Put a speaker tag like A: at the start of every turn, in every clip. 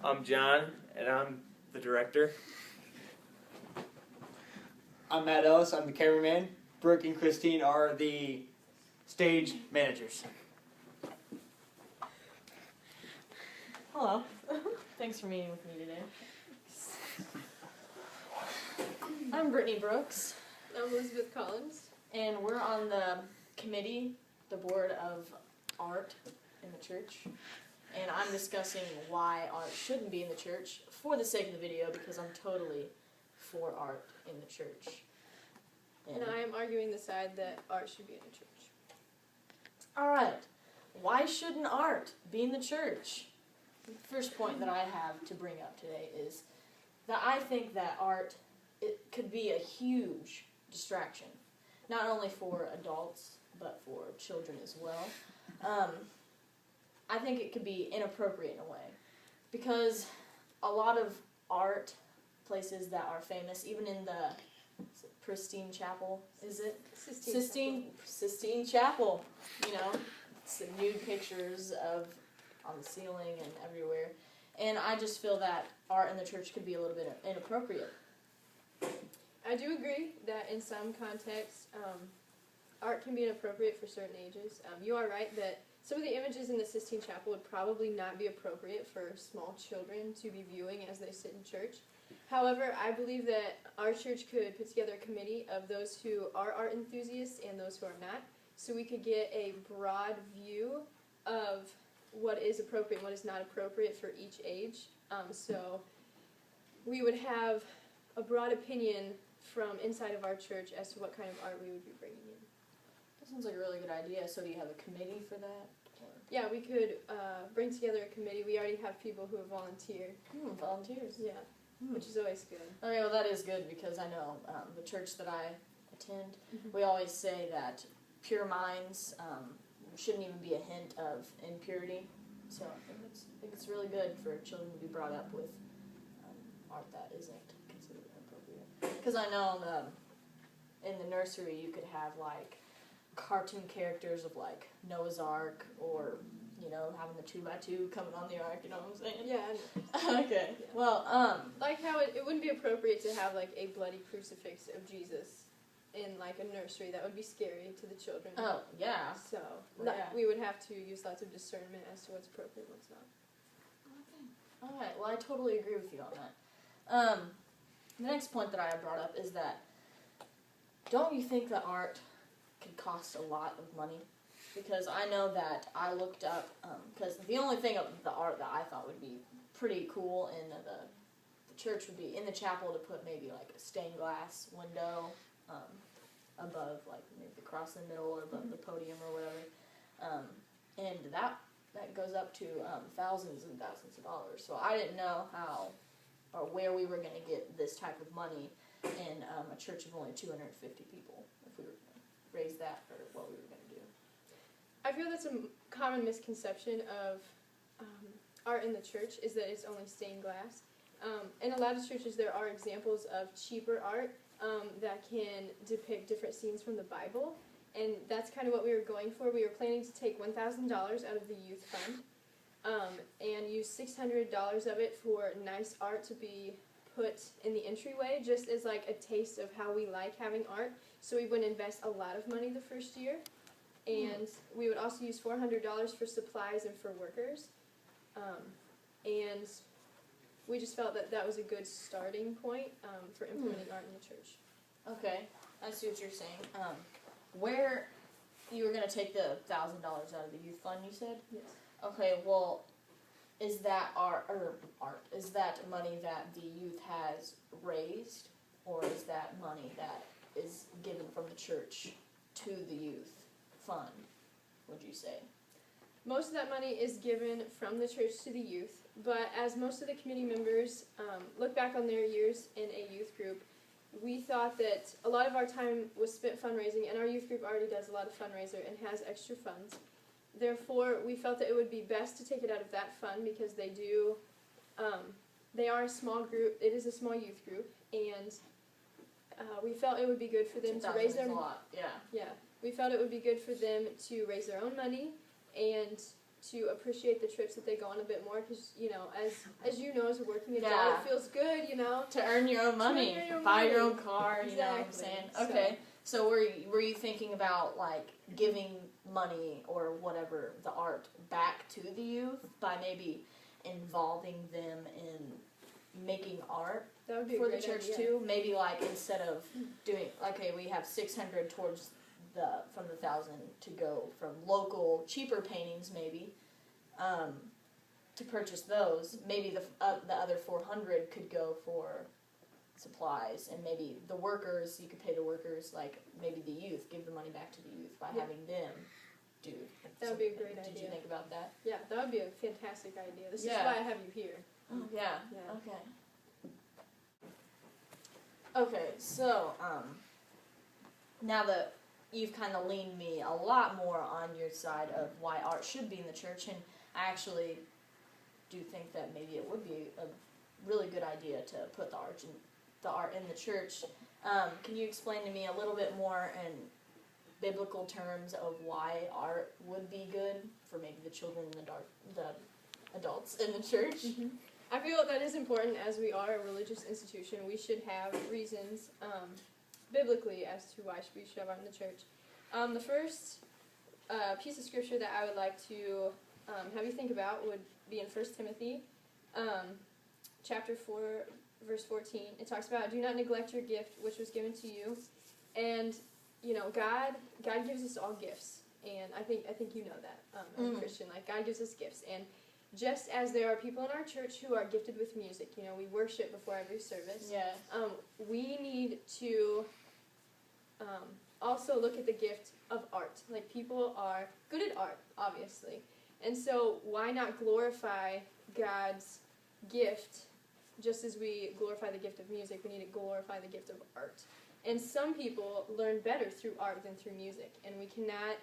A: I'm John, and I'm the director.
B: I'm Matt Ellis, I'm the cameraman. Brooke and Christine are the stage managers.
C: Hello. Thanks for meeting with me today. I'm Brittany Brooks.
D: I'm Elizabeth Collins.
C: And we're on the committee, the board of art in the church. And I'm discussing why art shouldn't be in the church for the sake of the video, because I'm totally for art in the church.
D: And I am arguing the side that art should be in the church.
C: Alright, why shouldn't art be in the church? The first point that I have to bring up today is that I think that art, it could be a huge distraction, not only for adults, but for children as well. I think it could be inappropriate in a way, because a lot of art places that are famous, even in the Sistine Chapel, is it? Sistine Chapel, you know, it's the nude pictures of on the ceiling and everywhere, and I just feel that art in the church could be a little bit inappropriate.
D: I do agree that in some contexts, art can be inappropriate for certain ages. You are right that some of the images in the Sistine Chapel would probably not be appropriate for small children to be viewing as they sit in church. However, I believe that our church could put together a committee of those who are art enthusiasts and those who are not, so we could get a broad view of what is appropriate and what is not appropriate for each age. So we would have a broad opinion from inside of our church as to what kind of art we would be bringing in.
C: That sounds like a really good idea. So do you have a committee for that?
D: Yeah, we could bring together a committee. We already have people who have volunteered.
C: Volunteers.
D: Yeah, which is always good.
C: Okay, well that is good, because I know the church that I attend, we always say that pure minds shouldn't even be a hint of impurity. So I think it's really good for children to be brought up with art that isn't considered inappropriate. Because I know in the nursery you could have like cartoon characters of like Noah's Ark, or you know, having the 2x2 coming on the ark, you know what I'm saying?
D: Yeah.
C: Okay.
D: Yeah.
C: Well,
D: like how it wouldn't be appropriate to have like a bloody crucifix of Jesus in like a nursery. That would be scary to the children.
C: Oh, yeah.
D: So
C: Yeah.
D: we would have to use lots of discernment as to what's appropriate and what's not.
C: Okay. Alright, well I totally agree with you on that. The next point that I have brought up is that, don't you think that art can cost a lot of money? Because I know that I looked up, because the only thing of the art that I thought would be pretty cool in the church would be in the chapel to put maybe like a stained glass window above like maybe the cross in the middle or above the podium or whatever. And that goes up to thousands and thousands of dollars. So I didn't know how or where we were going to get this type of money in a church of only 250 people, if we were going to raise that for what we were going to do.
D: I feel that's a common misconception of art in the church, is that it's only stained glass. In a lot of churches there are examples of cheaper art that can depict different scenes from the Bible, and that's kind of what we were going for. We were planning to take $1,000 out of the youth fund and use $600 of it for nice art to be put in the entryway, just as like a taste of how we like having art. So we wouldn't invest a lot of money the first year, and we would also use $400 for supplies and for workers, and we just felt that that was a good starting point for implementing art in the church.
C: Okay, I see what you're saying. Where you were going to take the $1,000 out of the youth fund, you said?
D: Yes.
C: Okay, well, is that is that money that the youth has raised, or is that money that is given from the church to the youth fund, would you say?
D: Most of that money is given from the church to the youth, but as most of the committee members look back on their years in a youth group, we thought that a lot of our time was spent fundraising, and our youth group already does a lot of fundraiser and has extra funds. Therefore, we felt that it would be best to take it out of that fund, because they are a small group. It is a small youth group, and we felt it would be good for them to raise their
C: a lot, yeah.
D: Yeah, we felt it would be good for them to raise their own money and to appreciate the trips that they go on a bit more, because as you know, as a working adult,
C: Yeah.
D: it feels good,
C: To earn your own money,
D: earn your own
C: buy your
D: money.
C: own car, you know what I'm
D: Exactly.
C: saying?
D: So-
C: Okay. So were you thinking about like giving money or whatever the art back to the youth by maybe involving them in making art
D: That would be
C: for
D: a
C: the
D: great
C: church
D: idea.
C: too? Maybe like instead of doing we have 600 towards from the 1,000 to go from local cheaper paintings maybe to purchase those. Maybe the other 400 could go for supplies, and maybe the workers, you could pay the workers, like maybe the youth, give the money back to the youth by
D: Yeah.
C: having them do
D: That would be a
C: something.
D: great
C: Did you
D: idea.
C: think about that?
D: Yeah, that would be a fantastic idea. This
C: Yeah.
D: is why I have you here.
C: Yeah.
D: Yeah.
C: Okay. Okay, so now that you've kind of leaned me a lot more on your side of why art should be in the church, and I actually do think that maybe it would be a really good idea to put the art in the church. Can you explain to me a little bit more in biblical terms of why art would be good for maybe the children and the adults in the church?
D: I feel that is important. As we are a religious institution, we should have reasons biblically as to why we should have art in the church. The first piece of scripture that I would like to have you think about would be in 1 Timothy chapter 4, verse 14. It talks about, do not neglect your gift which was given to you. And God gives us all gifts, and I think you know that as a Christian, like God gives us gifts. And just as there are people in our church who are gifted with music, we worship before every service.
C: Yeah.
D: We need to also look at the gift of art. Like, people are good at art, obviously. And so why not glorify God's gift just as we glorify the gift of music? We need to glorify the gift of art. And some people learn better through art than through music. And we cannot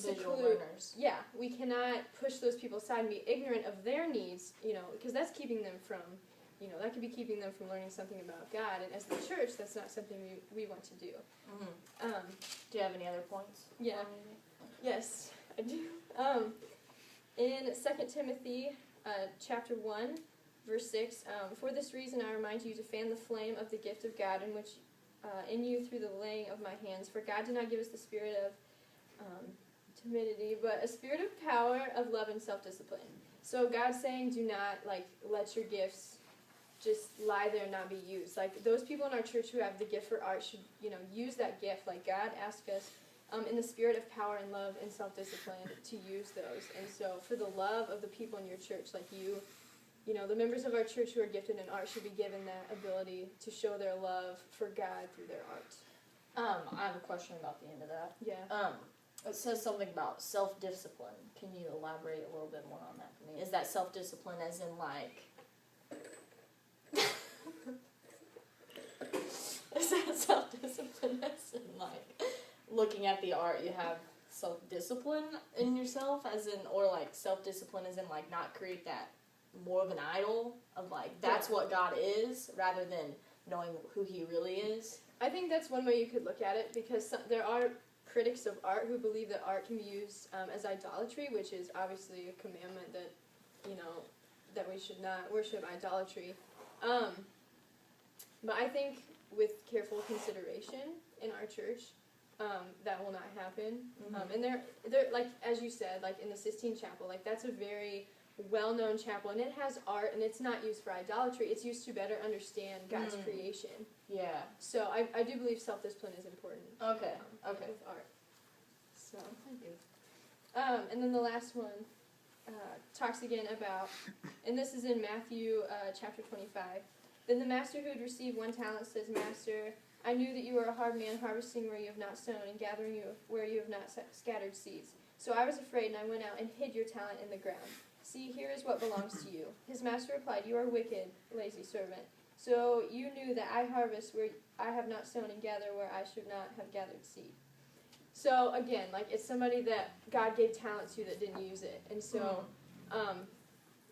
C: Visual learners.
D: Yeah, we cannot push those people aside and be ignorant of their needs, because that's keeping them from, that could be keeping them from learning something about God. And as the church, that's not something we want to do.
C: Do you have any other points?
D: Yeah. Yes, I do. In 2 Timothy chapter 1, verse 6, for this reason I remind you to fan the flame of the gift of God in you through the laying of my hands. For God did not give us the spirit of timidity, but a spirit of power, of love, and self-discipline. So God's saying, do not let your gifts just lie there and not be used. Like, those people in our church who have the gift for art should, use that gift. Like, God asked us in the spirit of power and love and self-discipline to use those. And so for the love of the people in your church, like the members of our church who are gifted in art should be given that ability to show their love for God through their art.
C: I have a question about the end of that.
D: Yeah.
C: It says something about self-discipline. Can you elaborate a little bit more on that for me? Is that self-discipline as in is that self-discipline as in looking at the art, you have self-discipline in yourself, as in, or self-discipline as in not create that more of an idol of that's what God is, rather than knowing who He really is?
D: I think that's one way you could look at it, because there are critics of art who believe that art can be used as idolatry, which is obviously a commandment that, that we should not worship idolatry. But I think with careful consideration in our church, that will not happen. And they're as you said, in the Sistine Chapel, that's a very well-known chapel, and it has art, and it's not used for idolatry. It's used to better understand God's creation.
C: Yeah.
D: So I do believe self-discipline is important.
C: Okay.
D: With art. So thank you. And then the last one talks again about, and this is in Matthew chapter 25. Then the master who had received 1 talent says, Master, I knew that you were a hard man, harvesting where you have not sown and gathering where you have not scattered seeds. So I was afraid, and I went out and hid your talent in the ground. See, here is what belongs to you. His master replied, You are wicked, lazy servant. So you knew that I harvest where I have not sown and gather where I should not have gathered seed. So again, it's somebody that God gave talent to that didn't use it. And so,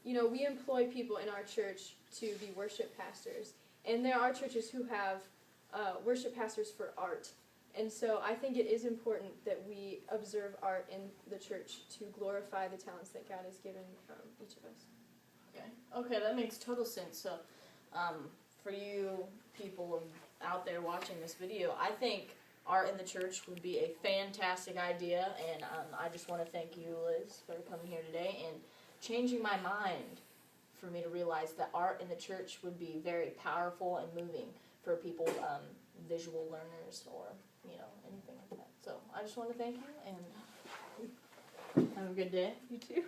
D: we employ people in our church to be worship pastors. And there are churches who have worship pastors for art. And so I think it is important that we observe art in the church to glorify the talents that God has given each of us.
C: Okay, that makes total sense. So, for you people out there watching this video, I think art in the church would be a fantastic idea, and I just want to thank you, Liz, for coming here today and changing my mind for me to realize that art in the church would be very powerful and moving for people, visual learners or, anything like that. So I just want to thank you and have a good day.
D: You too.